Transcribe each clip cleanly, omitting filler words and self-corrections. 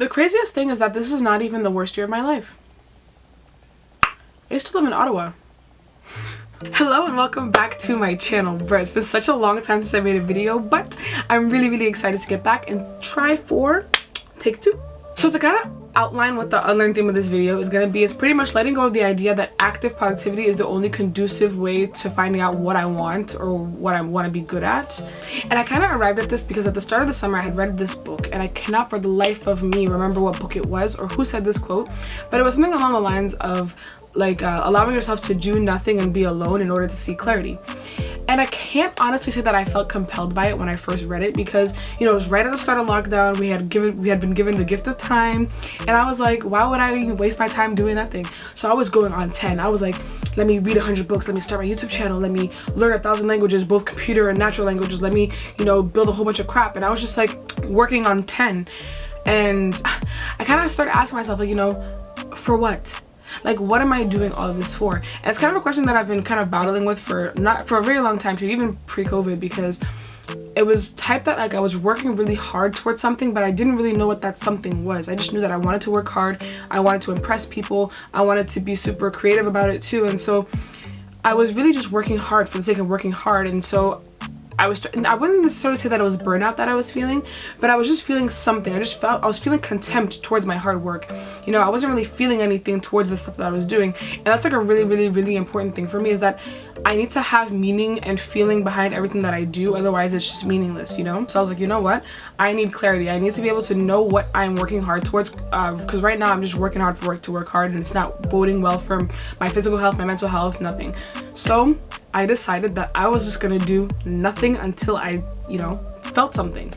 The craziest thing is that this is not even the worst year of my life. I used to live in Ottawa. Hello and welcome back to my channel. Bruh, it's been such a long time since I made a video, but I'm really excited to get back and try for take 2. So to kind of outline what the unlearn theme of this video is going to be, is pretty much letting go of the idea that active productivity is the only conducive way to finding out what I want or what I want to be good at. And I kind of arrived at this because at the start of the summer I had read this book, and I cannot for the life of me remember what book it was or who said this quote, but it was something along the lines of like allowing yourself to do nothing and be alone in order to see clarity. And I can't honestly say that I felt compelled by it when I first read it, because you know, it was right at the start of lockdown. We had been given the gift of time, and I was like, why would I even waste my time doing nothing? So I was going on 10. I was like, let me read 100 books, let me start my YouTube channel, let me learn 1,000 languages, both computer and natural languages, let me, you know, build a whole bunch of crap. And I was just like working on 10, and I kind of started asking myself, like, you know, for what? Like, what am I doing all of this for? And it's kind of a question that I've been kind of battling with for a very long time too, even pre-COVID, because it was type that like I was working really hard towards something, but I didn't really know what that something was. I just knew that I wanted to work hard, I wanted to impress people, I wanted to be super creative about it too, and so I was really just working hard for the sake of working hard. And so I wouldn't necessarily say that it was burnout that I was feeling, but I was just feeling something. I was feeling contempt towards my hard work. You know, I wasn't really feeling anything towards the stuff that I was doing. And that's like a really important thing for me, is that I need to have meaning and feeling behind everything that I do. Otherwise it's just meaningless, you know? So I was like, you know what? I need clarity. I need to be able to know what I'm working hard towards, because right now I'm just working hard to work hard, and it's not boding well for my physical health, my mental health, nothing. So I decided that I was just gonna do nothing until I, you know, felt something.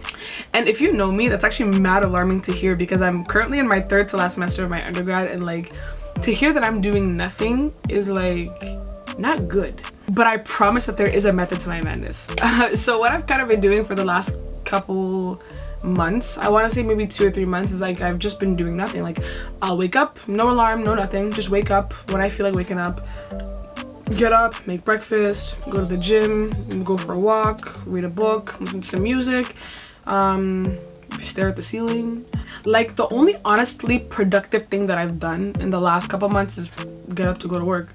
And if you know me, that's actually mad alarming to hear, because I'm currently in my 3rd to last semester of my undergrad, and like to hear that I'm doing nothing is like not good. But I promise that there is a method to my madness. So what I've kind of been doing for the last couple months, I want to say maybe 2 or 3 months, is like I've just been doing nothing. Like I'll wake up, no alarm, no nothing, just wake up when I feel like waking up, get up, make breakfast, go to the gym, go for a walk, read a book, listen to some music, stare at the ceiling. Like the only honestly productive thing that I've done in the last couple months is get up to go to work.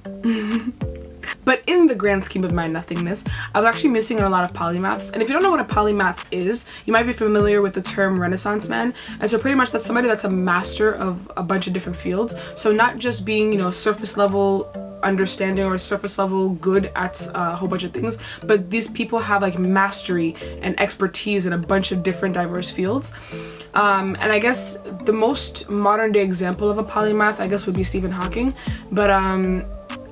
But in the grand scheme of my nothingness, I was actually missing a lot of polymaths. And if you don't know what a polymath is, you might be familiar with the term Renaissance man. And so pretty much that's somebody that's a master of a bunch of different fields. So not just being, you know, surface level understanding or surface level good at a whole bunch of things, but these people have like mastery and expertise in a bunch of different diverse fields. And I guess the most modern day example of a polymath, I guess, would be Stephen Hawking. But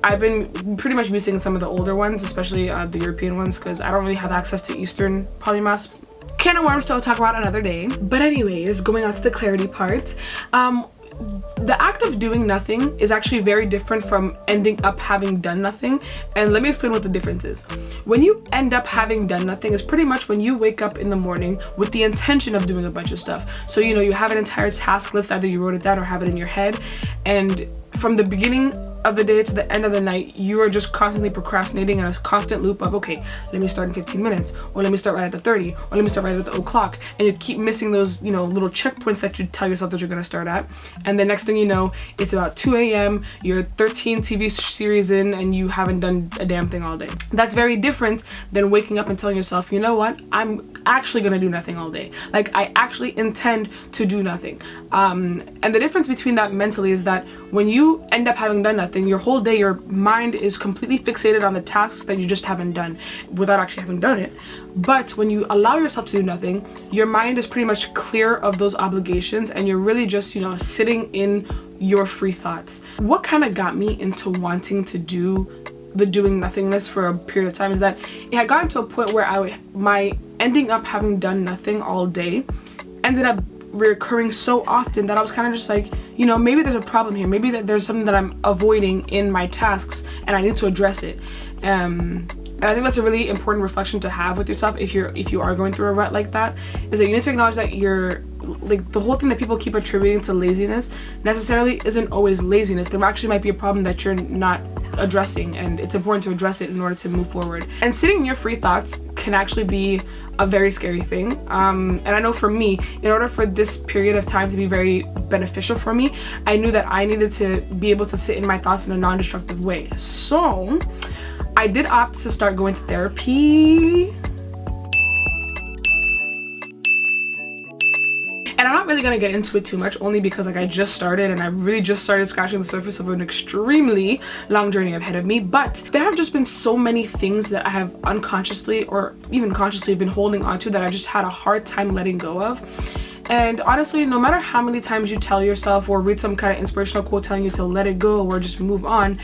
I've been pretty much using some of the older ones, especially the European ones, because I don't really have access to Eastern polymaths. Can of worms, to talk about another day. But anyways, going on to the clarity part. The act of doing nothing is actually very different from ending up having done nothing. And let me explain what the difference is. When you end up having done nothing is pretty much when you wake up in the morning with the intention of doing a bunch of stuff. So, you know, you have an entire task list, either you wrote it down or have it in your head, and from the beginning of the day to the end of the night, you are just constantly procrastinating in a constant loop of, okay, let me start in 15 minutes, or let me start right at the 30, or let me start right at the o'clock, and you keep missing those, you know, little checkpoints that you tell yourself that you're gonna start at. And the next thing you know, it's about 2 a.m., you're 13 TV series in, and you haven't done a damn thing all day. That's very different than waking up and telling yourself, you know what, I'm actually gonna do nothing all day. Like, I actually intend to do nothing. And the difference between that mentally is that when you end up having done nothing, your whole day, your mind is completely fixated on the tasks that you just haven't done without actually having done it. But when you allow yourself to do nothing, your mind is pretty much clear of those obligations, and you're really just, you know, sitting in your free thoughts. What kind of got me into wanting to do the doing nothingness for a period of time is that it had gotten to a point where my ending up having done nothing all day ended up reoccurring so often that I was kind of just like, you know, maybe there's a problem here. Maybe that there's something that I'm avoiding in my tasks, and I need to address it. And I think that's a really important reflection to have with yourself if you are going through a rut like that, is that you need to acknowledge that you're like, the whole thing that people keep attributing to laziness necessarily isn't always laziness. There actually might be a problem that you're not addressing, and it's important to address it in order to move forward. And sitting in your free thoughts can actually be a very scary thing. And I know for me, in order for this period of time to be very beneficial for me, I knew that I needed to be able to sit in my thoughts in a non-destructive way. So I did opt to start going to therapy. And I'm not really gonna get into it too much, only because like I just started and I really just started scratching the surface of an extremely long journey ahead of me. But there have just been so many things that I have unconsciously or even consciously been holding on to that I just had a hard time letting go of. And honestly, no matter how many times you tell yourself or read some kind of inspirational quote telling you to let it go or just move on,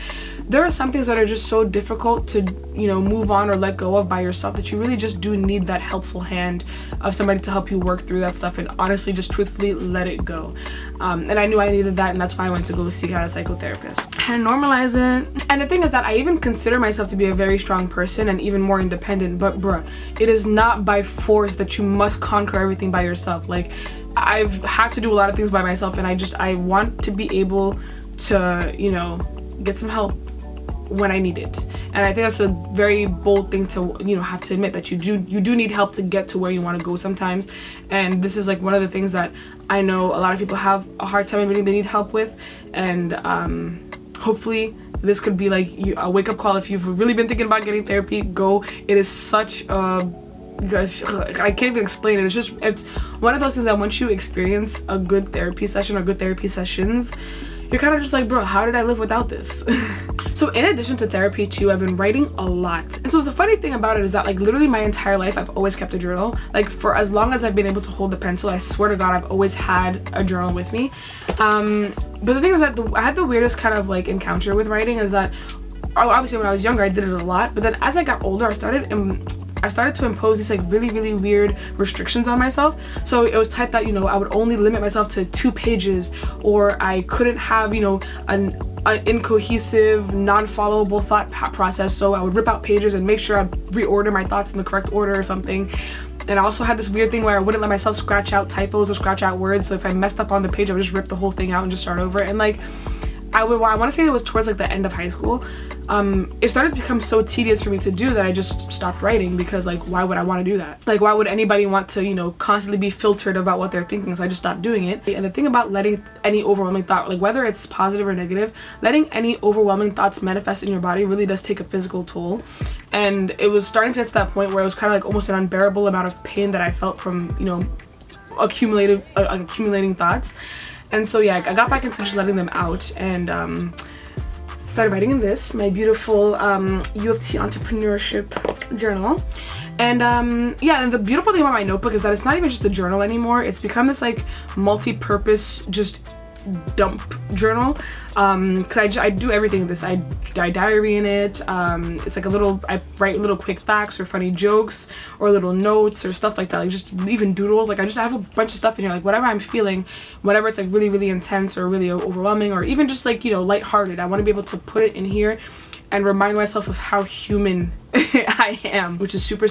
there are some things that are just so difficult to, you know, move on or let go of by yourself that you really just do need that helpful hand of somebody to help you work through that stuff and honestly just truthfully let it go. And I knew I needed that, and that's why I went to go seek out a psychotherapist and normalize it. And the thing is that I even consider myself to be a very strong person and even more independent, but bruh, it is not by force that you must conquer everything by yourself. Like, I've had to do a lot of things by myself, and I want to be able to, you know, get some help when I need it. And I think that's a very bold thing to, you know, have to admit, that you do need help to get to where you want to go sometimes. And this is like one of the things that I know a lot of people have a hard time admitting they need help with. And hopefully this could be like a wake-up call. If you've really been thinking about getting therapy, go. It is such a, guys, I can't even explain it. It's one of those things that once you experience a good therapy session or good therapy sessions, you're kind of just like, bro, how did I live without this? So in addition to therapy too, I've been writing a lot. And so the funny thing about it is that like literally my entire life, I've always kept a journal. Like for as long as I've been able to hold a pencil, I swear to God, I've always had a journal with me. But the thing is that I had the weirdest kind of like encounter with writing is that, obviously when I was younger, I did it a lot. But then as I got older, I started to impose these like really weird restrictions on myself. So it was typed that, you know, I would only limit myself to 2 pages, or I couldn't have, you know, an incohesive, non-followable thought process. So I would rip out pages and make sure I'd reorder my thoughts in the correct order or something. And I also had this weird thing where I wouldn't let myself scratch out typos or scratch out words. So if I messed up on the page, I would just rip the whole thing out and just start over. And like, I want to say it was towards like the end of high school. It started to become so tedious for me to do that I just stopped writing, because like, why would I want to do that? Like, why would anybody want to, you know, constantly be filtered about what they're thinking? So I just stopped doing it. And the thing about letting any overwhelming thought, like whether it's positive or negative, letting any overwhelming thoughts manifest in your body really does take a physical toll. And it was starting to get to that point where it was kind of like almost an unbearable amount of pain that I felt from, you know, accumulating thoughts. And so yeah, I got back into just letting them out, and started writing in this, my beautiful U of T entrepreneurship journal. And yeah, and the beautiful thing about my notebook is that it's not even just a journal anymore. It's become this like multi-purpose just dump journal, because I do everything in this. I diary in it. It's like I write little quick facts or funny jokes or little notes or stuff like that, like just even doodles. Like I have a bunch of stuff in here, like whatever I'm feeling, whatever it's like really intense or really overwhelming, or even just like, you know, lighthearted. I want to be able to put it in here and remind myself of how human I am, which is super I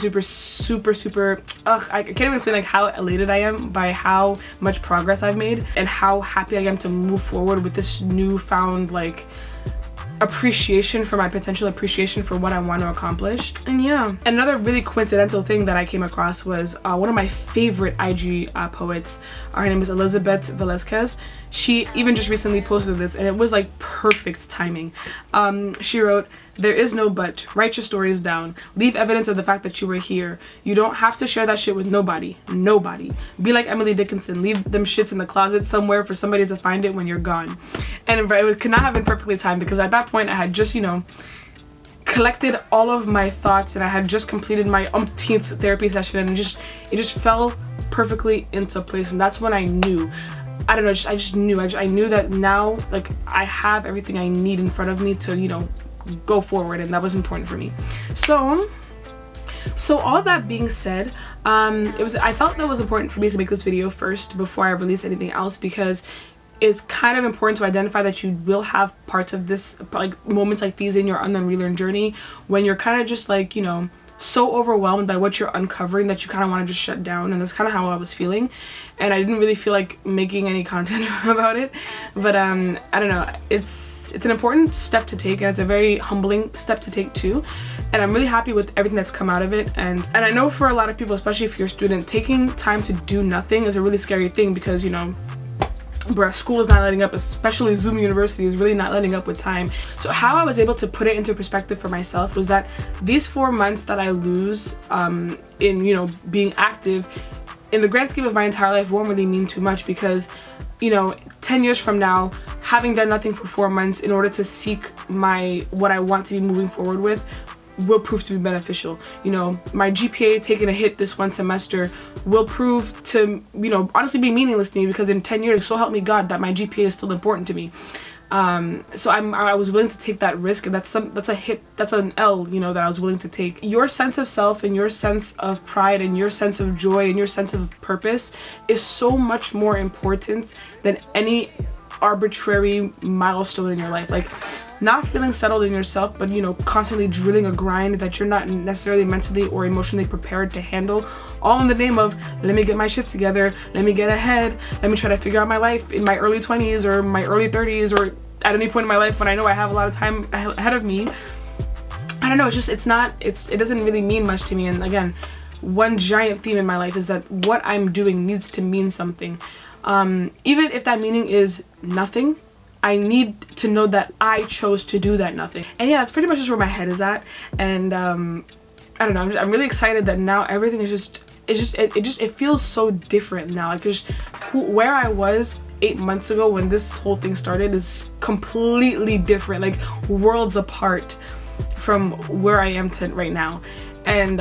can't even explain like how elated I am by how much progress I've made and how happy I am to move forward with this newfound like appreciation for my potential, appreciation for what I want to accomplish. And yeah, another really coincidental thing that I came across was one of my favorite IG poets. Her name is Elizabeth Velasquez. She even just recently posted this, and it was like perfect timing. She wrote, "There is no but. Write your stories down. Leave evidence of the fact that you were here. You don't have to share that shit with nobody. Nobody. Be like Emily Dickinson. Leave them shits in the closet somewhere for somebody to find it when you're gone." And it could not have been perfectly timed, because at that point I had just, you know, collected all of my thoughts, and I had just completed my umpteenth therapy session, and it just fell perfectly into place. And that's when I knew. I don't know, I just knew. I knew that now, like, I have everything I need in front of me to, you know, go forward, and that was important for me. So all of that being said, I felt that it was important for me to make this video first before I release anything else, because it's kind of important to identify that you will have parts of this, like moments like these in your unlearn relearn journey, when you're kind of just like, you know, so overwhelmed by what you're uncovering that you kind of want to just shut down. And that's kind of how I was feeling, and I didn't really feel like making any content about it. But I don't know, it's an important step to take, and it's a very humbling step to take too. And I'm really happy with everything that's come out of it. And I know for a lot of people, especially if you're a student, taking time to do nothing is a really scary thing, because, you know, bruh, school is not letting up, especially Zoom University is really not letting up with time. So how I was able to put it into perspective for myself was that these 4 months that I lose in, you know, being active, in the grand scheme of my entire life, won't really mean too much, because, you know, 10 years from now, having done nothing for 4 months in order to seek what I want to be moving forward with will prove to be beneficial. You know, my GPA taking a hit this one semester will prove to, you know, honestly be meaningless to me, because in 10 years, so help me God, that my GPA is still important to me. So I was willing to take that risk, and that's a hit, that's an L, you know, that I was willing to take. Your sense of self and your sense of pride and your sense of joy and your sense of purpose is so much more important than any arbitrary milestone in your life. Like, not feeling settled in yourself, but, you know, constantly drilling a grind that you're not necessarily mentally or emotionally prepared to handle, all in the name of, let me get my shit together, let me get ahead, let me try to figure out my life in my early 20s or my early 30s, or at any point in my life when I know I have a lot of time ahead of me. I don't know, it doesn't really mean much to me. And again, one giant theme in my life is that what I'm doing needs to mean something. Even if that meaning is nothing, I need to know that I chose to do that nothing. And yeah, that's pretty much just where my head is at. And I don't know, I'm really excited that now everything is it feels so different now. Like, just where I was 8 months ago when this whole thing started is completely different, like worlds apart from where I am to right now. And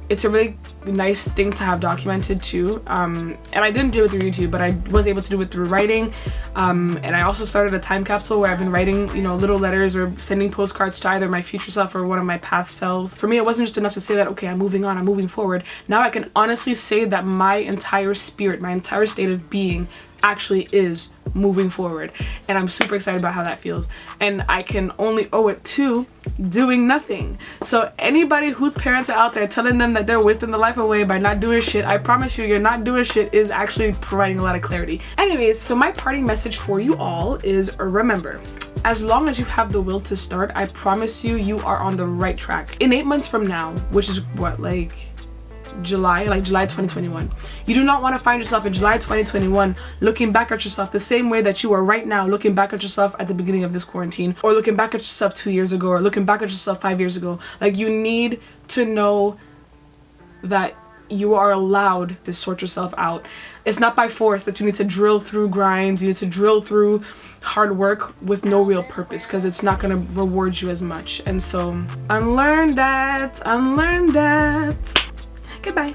it's a really nice thing to have documented too. And I didn't do it through YouTube, but I was able to do it through writing. And I also started a time capsule where I've been writing, you know, little letters or sending postcards to either my future self or one of my past selves. For me, it wasn't just enough to say that, okay, I'm moving on, I'm moving forward. Now I can honestly say that my entire spirit, my entire state of being actually is moving forward, and I'm super excited about how that feels, and I can only owe it to doing nothing. So anybody whose parents are out there telling them that they're wasting their life away by not doing shit, I promise you, you're not doing shit is actually providing a lot of clarity. Anyways, so my parting message for you all is, remember, as long as you have the will to start, I promise you, you are on the right track. In 8 months from now, which is what, like July 2021, you do not want to find yourself in July 2021 looking back at yourself the same way that you are right now looking back at yourself at the beginning of this quarantine, or looking back at yourself 2 years ago, or looking back at yourself 5 years ago. Like, you need to know that you are allowed to sort yourself out. It's not by force that you need to drill through grinds, you need to drill through hard work with no real purpose, because it's not going to reward you as much. And so unlearn that. Goodbye.